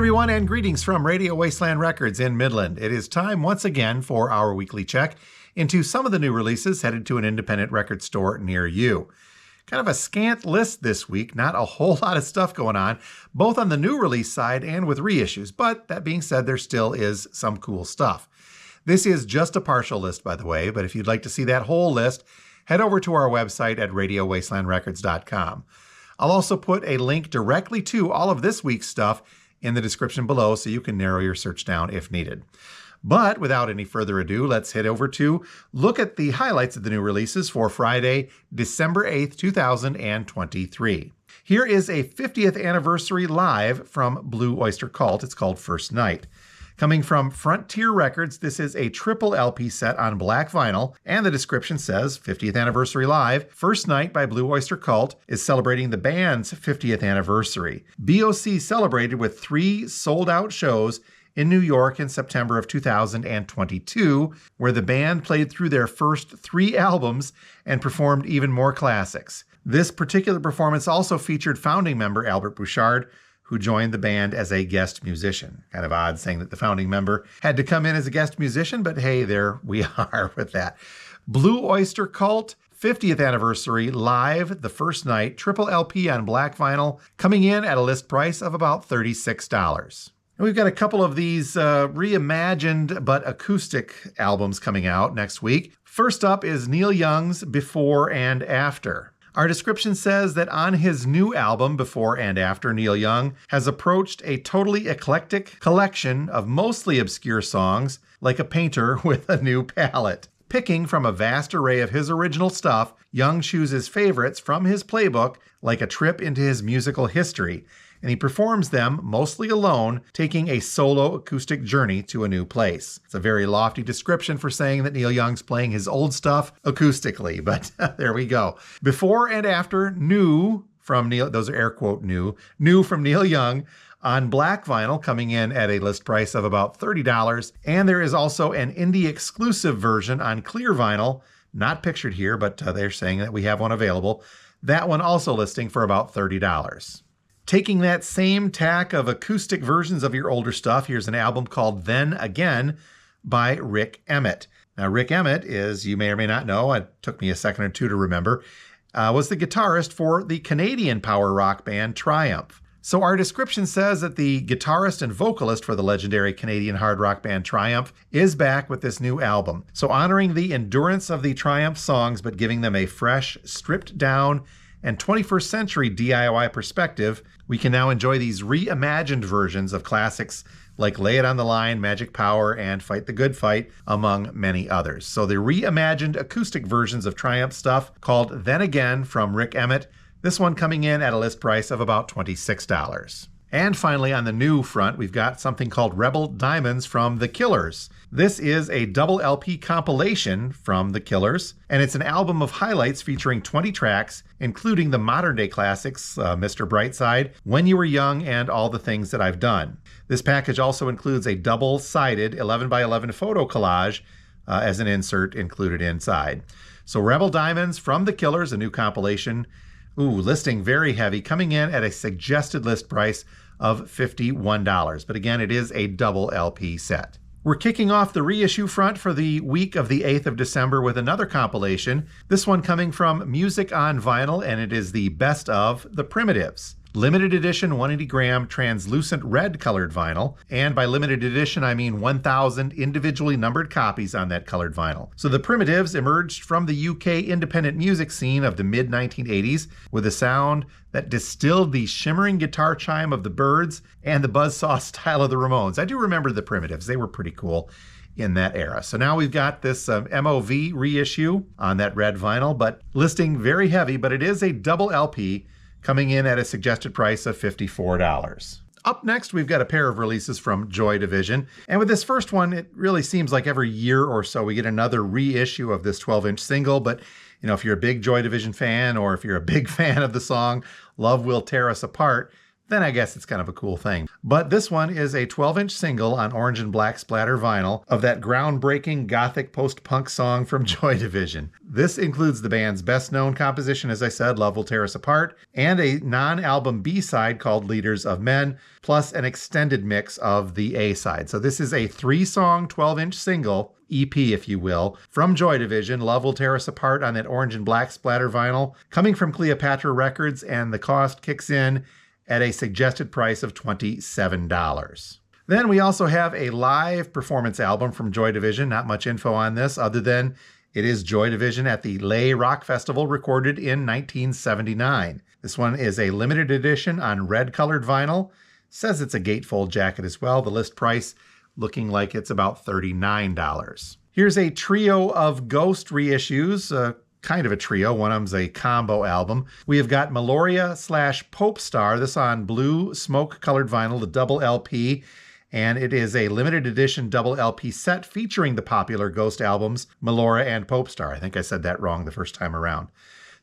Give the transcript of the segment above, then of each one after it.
everyone, and greetings from Radio Wasteland Records in Midland. It is time once again for our weekly check into some of the new releases headed to an independent record store near you. Kind of a scant list this week, not a whole lot of stuff going on, both on the new release side and with reissues, but that being said, there still is some cool stuff. This is just a partial list, by the way, but if you'd like to see that whole list, head over to our website at radiowastelandrecords.com. I'll also put a link directly to all of this week's stuff in the description below so you can narrow your search down if needed. But without any further ado, let's head over to look at the highlights of the new releases for Friday, December 8th, 2023. Here is a 50th anniversary live from Blue Oyster Cult. It's called First Night. Coming from Frontier Records, this is a triple LP set on black vinyl, and the description says, 50th Anniversary Live, First Night by Blue Oyster Cult is celebrating the band's 50th anniversary. BOC celebrated with 3 sold-out shows in New York in September of 2022, where the band played through their first 3 albums and performed even more classics. This particular performance also featured founding member Albert Bouchard, who joined the band as a guest musician. Kind of odd saying that the founding member had to come in as a guest musician, but hey, there we are with that. Blue Oyster Cult, 50th Anniversary Live, the First Night, triple LP on black vinyl, coming in at a list price of about $36. And we've got a couple of these reimagined but acoustic albums coming out next week. First up is Neil Young's Before and After. Our description says that on his new album, Before and After, Neil Young has approached a totally eclectic collection of mostly obscure songs, like a painter with a new palette. Picking from a vast array of his original stuff, Young chooses favorites from his playbook, like a trip into his musical history, and he performs them mostly alone, taking a solo acoustic journey to a new place. It's a very lofty description for saying that Neil Young's playing his old stuff acoustically, but there we go. Before and After, new from Neil, those are air quote new from Neil Young, on black vinyl, coming in at a list price of about $30. And there is also an indie exclusive version on clear vinyl, not pictured here, but they're saying that we have one available. That one also listing for about $30. Taking that same tack of acoustic versions of your older stuff, here's an album called Then Again by Rick Emmett. Now, Rick Emmett is, you may or may not know, it took me a second or two to remember, was the guitarist for the Canadian power rock band Triumph. So our description says that the guitarist and vocalist for the legendary Canadian hard rock band Triumph is back with this new album. So honoring the endurance of the Triumph songs, but giving them a fresh, stripped down, and 21st century DIY perspective, we can now enjoy these reimagined versions of classics like Lay It on the Line, Magic Power, and Fight the Good Fight, among many others. So the reimagined acoustic versions of Triumph stuff called Then Again from Rick Emmett, this one coming in at a list price of about $26. And finally, on the new front, we've got something called Rebel Diamonds from The Killers. This is a double LP compilation from The Killers, and it's an album of highlights featuring 20 tracks, including the modern-day classics, Mr. Brightside, When You Were Young, and All the Things That I've Done. This package also includes a double-sided 11x11 photo collage as an insert included inside. So Rebel Diamonds from The Killers, a new compilation, listing very heavy, coming in at a suggested list price of $51. But again, it is a double LP set. We're kicking off the reissue front for the week of the 8th of December with another compilation. This one coming from Music on Vinyl, and it is the best of The Primitives. Limited edition 180 gram translucent red colored vinyl. And by limited edition, I mean 1,000 individually numbered copies on that colored vinyl. So the Primitives emerged from the UK independent music scene of the mid-1980s with a sound that distilled the shimmering guitar chime of the Byrds and the buzzsaw style of the Ramones. I do remember the Primitives. They were pretty cool in that era. So now we've got this MOV reissue on that red vinyl, but listing very heavy, but it is a double LP, coming in at a suggested price of $54. Up next, we've got a pair of releases from Joy Division. And with this first one, it really seems like every year or so we get another reissue of this 12-inch single. But, you know, if you're a big Joy Division fan, or if you're a big fan of the song Love Will Tear Us Apart, then I guess it's kind of a cool thing. But this one is a 12-inch single on orange and black splatter vinyl of that groundbreaking gothic post-punk song from Joy Division. This includes the band's best-known composition, as I said, Love Will Tear Us Apart, and a non-album B-side called Leaders of Men, plus an extended mix of the A-side. So this is a 3-song, 12-inch single, EP, if you will, from Joy Division, Love Will Tear Us Apart on that orange and black splatter vinyl, coming from Cleopatra Records, and the cost kicks in at a suggested price of $27. Then we also have a live performance album from Joy Division. Not much info on this other than it is Joy Division at the Lay Rock Festival, recorded in 1979. This one is a limited edition on red colored vinyl. Says it's a gatefold jacket as well. The list price looking like it's about $39. Here's a trio of Ghost reissues, kind of a trio. One of them's a combo album. We have got Meloria / Pope Star, this on blue smoke-colored vinyl, the double LP, and it is a limited edition double LP set featuring the popular Ghost albums, Meloria and Pope Star. I think I said that wrong the first time around.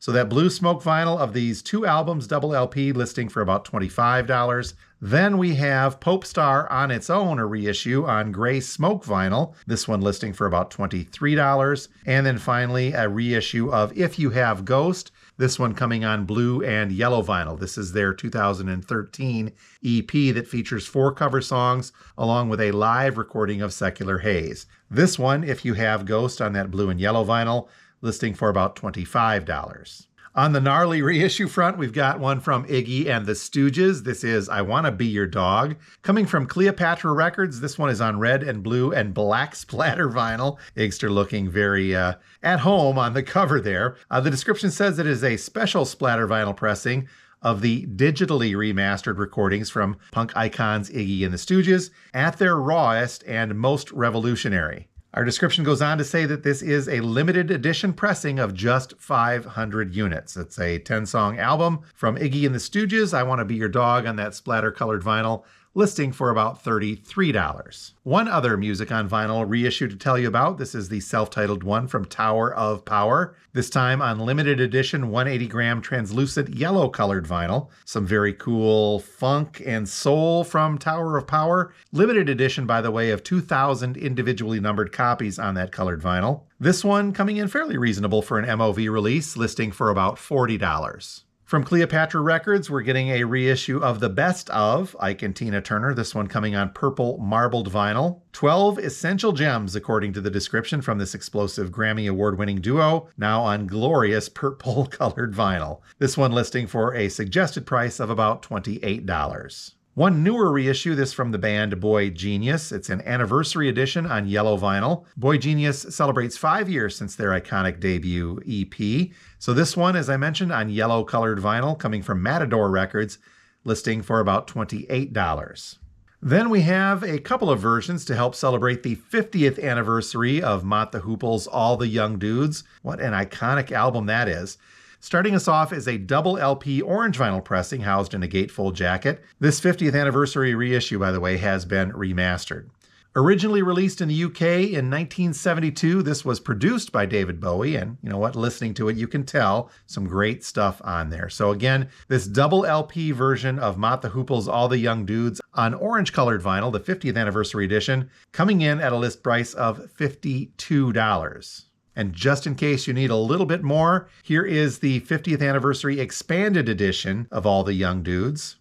So that blue smoke vinyl of these 2 albums, double LP, listing for about $25. Then we have Pope Star on its own, a reissue on gray smoke vinyl. This one listing for about $23. And then finally, a reissue of If You Have Ghost. This one coming on blue and yellow vinyl. This is their 2013 EP that features 4 cover songs along with a live recording of Secular Haze. This one, If You Have Ghost, on that blue and yellow vinyl, listing for about $25. On the gnarly reissue front, we've got one from Iggy and the Stooges. This is I Wanna Be Your Dog. Coming from Cleopatra Records, this one is on red and blue and black splatter vinyl. Igster looking very at home on the cover there. The description says it is a special splatter vinyl pressing of the digitally remastered recordings from punk icons Iggy and the Stooges at their rawest and most revolutionary. Our description goes on to say that this is a limited edition pressing of just 500 units. It's a 10-song album from Iggy and the Stooges, I Wanna Be Your Dog, on that splatter-colored vinyl, listing for about $33. One other music on vinyl reissue to tell you about. This is the self-titled one from Tower of Power, this time on limited edition 180-gram translucent yellow-colored vinyl. Some very cool funk and soul from Tower of Power. Limited edition, by the way, of 2,000 individually numbered copies on that colored vinyl. This one coming in fairly reasonable for an MOV release, listing for about $40. From Cleopatra Records, we're getting a reissue of The Best Of Ike and Tina Turner, this one coming on purple marbled vinyl. 12 essential gems, according to the description from this explosive Grammy Award-winning duo, now on glorious purple-colored vinyl. This one listing for a suggested price of about $28. One newer reissue, this from the band Boy Genius. It's an anniversary edition on yellow vinyl. Boy Genius celebrates 5 years since their iconic debut EP. So this one, as I mentioned, on yellow colored vinyl, coming from Matador Records, listing for about $28. Then we have a couple of versions to help celebrate the 50th anniversary of Mott the Hoople's All the Young Dudes. What an iconic album that is. Starting us off is a double LP orange vinyl pressing housed in a gatefold jacket. This 50th anniversary reissue, by the way, has been remastered. Originally released in the UK in 1972, this was produced by David Bowie, and you know what, listening to it, you can tell some great stuff on there. So again, this double LP version of Mott the Hoople's All the Young Dudes on orange-colored vinyl, the 50th anniversary edition, coming in at a list price of $52. And just in case you need a little bit more, here is the 50th anniversary expanded edition of All the Young Dudes.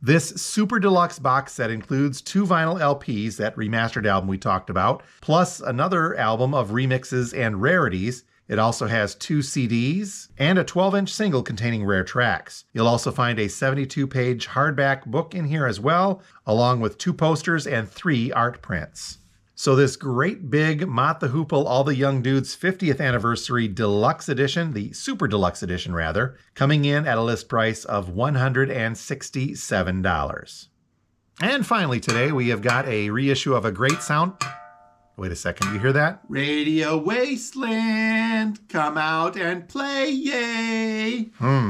This super deluxe box set includes 2 vinyl LPs, that remastered album we talked about, plus another album of remixes and rarities. It also has 2 CDs and a 12-inch single containing rare tracks. You'll also find a 72-page hardback book in here as well, along with 2 posters and 3 art prints. So this great big Mott the Hoople All the Young Dudes 50th Anniversary Deluxe Edition, the Super Deluxe Edition rather, coming in at a list price of $167. And finally today we have got a reissue of a great sound... Wait a second, you hear that? Radio Wasteland, come out and play, yay! All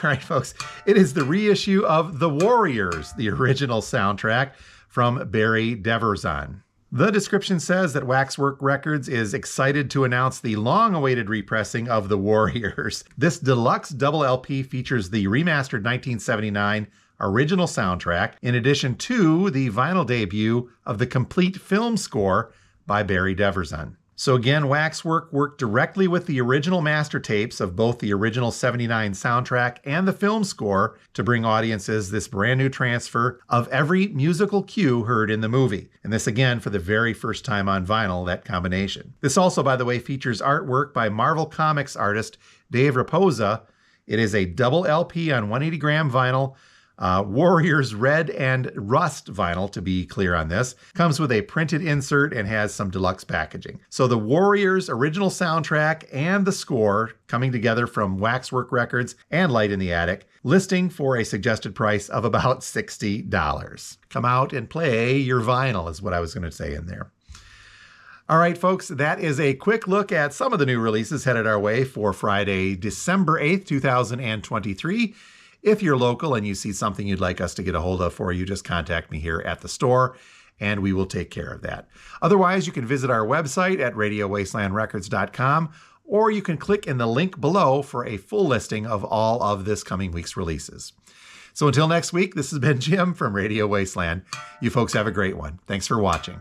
right, folks. It is the reissue of The Warriors, the original soundtrack, from Barry Deverzon. The description says that Waxwork Records is excited to announce the long-awaited repressing of The Warriors. This deluxe double LP features the remastered 1979 original soundtrack, in addition to the vinyl debut of the complete film score by Barry Deverson. So again, Waxwork worked directly with the original master tapes of both the original 79 soundtrack and the film score to bring audiences this brand new transfer of every musical cue heard in the movie. And this again for the very first time on vinyl, that combination. This also, by the way, features artwork by Marvel Comics artist Dave Raposa. It is a double LP on 180 gram vinyl. Warriors Red and Rust vinyl, to be clear on this, comes with a printed insert and has some deluxe packaging. So the Warriors original soundtrack and the score coming together from Waxwork Records and Light in the Attic, listing for a suggested price of about $60. Come out and play your vinyl is what I was going to say in there. All right, folks, that is a quick look at some of the new releases headed our way for Friday, December 8th, 2023. If you're local and you see something you'd like us to get a hold of for you, just contact me here at the store and we will take care of that. Otherwise, you can visit our website at radiowastelandrecords.com, or you can click in the link below for a full listing of all of this coming week's releases. So until next week, this has been Jim from Radio Wasteland. You folks have a great one. Thanks for watching.